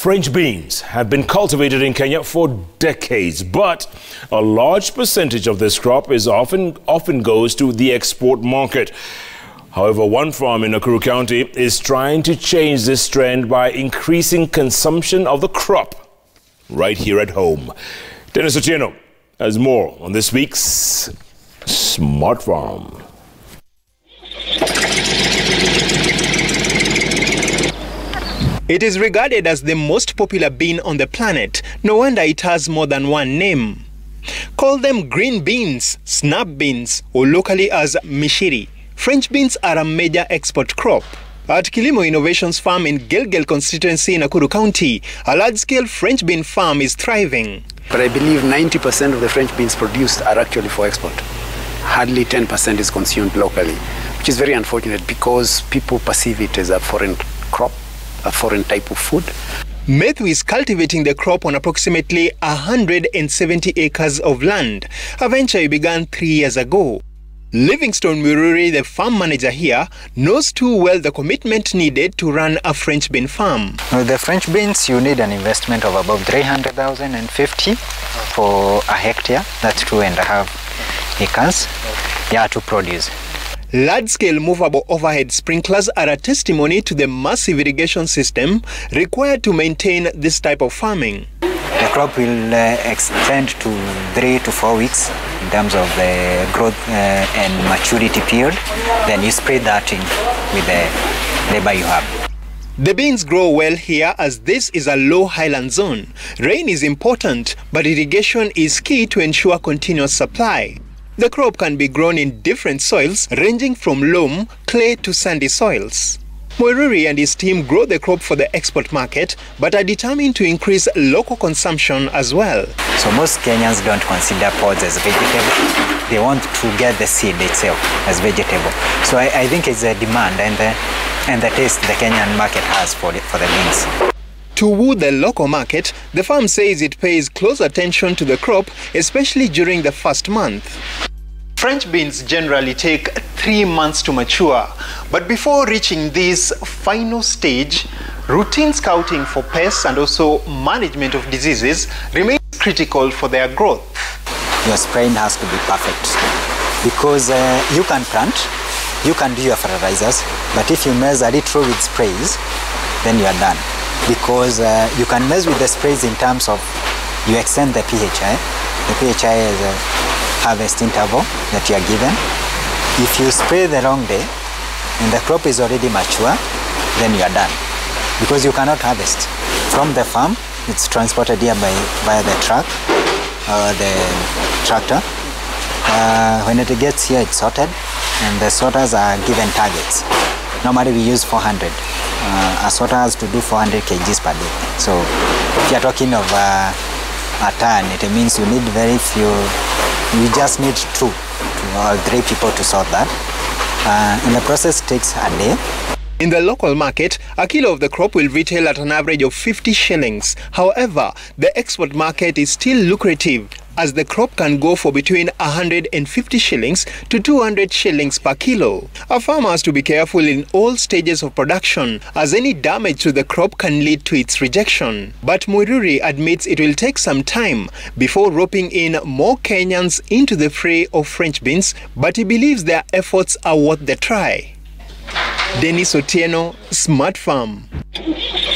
French beans have been cultivated in Kenya for decades, but a large percentage of this crop is often goes to the export market. However, one farm in Nakuru County is trying to change this trend by increasing consumption of the crop right here at home. Denis Otieno has more on this week's Smart Farm. It is regarded as the most popular bean on the planet. No wonder it has more than one name. Call them green beans, snap beans, or locally as mishiri. French beans are a major export crop. At Kilimo Innovations Farm in Gilgil constituency in Nakuru County, a large-scale French bean farm is thriving. But I believe 90% of the French beans produced are actually for export. Hardly 10% is consumed locally, which is very unfortunate because people perceive it as a foreign crop, a foreign type of food. Methu is cultivating the crop on approximately 170 acres of land, a venture he began 3 years ago. Livingstone Mururi, the farm manager here, knows too well the commitment needed to run a French bean farm. With the French beans, you need an investment of about 300,050 for a hectare. That's 2.5 acres, to produce. Large-scale movable overhead sprinklers are a testimony to the massive irrigation system required to maintain this type of farming. The crop will extend to 3 to 4 weeks in terms of the growth and maturity period. Then you spread that in with the labor you have. The beans grow well here as this is a low highland zone. Rain is important, but irrigation is key to ensure continuous supply. The crop can be grown in different soils, ranging from loam, clay to sandy soils. Moiruri and his team grow the crop for the export market, but are determined to increase local consumption as well. So most Kenyans don't consider pods as vegetable. They want to get the seed itself as vegetable. So I think it's a demand and the taste the Kenyan market has for the beans. To woo the local market, the farm says it pays close attention to the crop, especially during the first month. French beans generally take 3 months to mature, but before reaching this final stage, routine scouting for pests and also management of diseases remains critical for their growth. Your spraying has to be perfect because you can plant, you can do your fertilizers, but if you mess a little with sprays, then you are done. Because you can mess with the sprays in terms of you extend the PHI. The PHI is a harvest interval that you are given. If you spray the wrong day and the crop is already mature, then you are done. Because you cannot harvest. From the farm, it's transported here via the truck or the tractor. When it gets here, it's sorted, and the sorters are given targets. Normally we use 400. A sorter has to do 400 kgs per day. So if you're talking of a ton, it means you need very few. You just need 2 or 3 people to sort that. And the process takes a day. In the local market, a kilo of the crop will retail at an average of 50 shillings. However, the export market is still lucrative, as the crop can go for between 150 shillings to 200 shillings per kilo. A farmer has to be careful in all stages of production, as any damage to the crop can lead to its rejection. But Muiruri admits it will take some time before roping in more Kenyans into the fray of French beans, but he believes their efforts are worth the try. Denis Otieno, Smart Farm.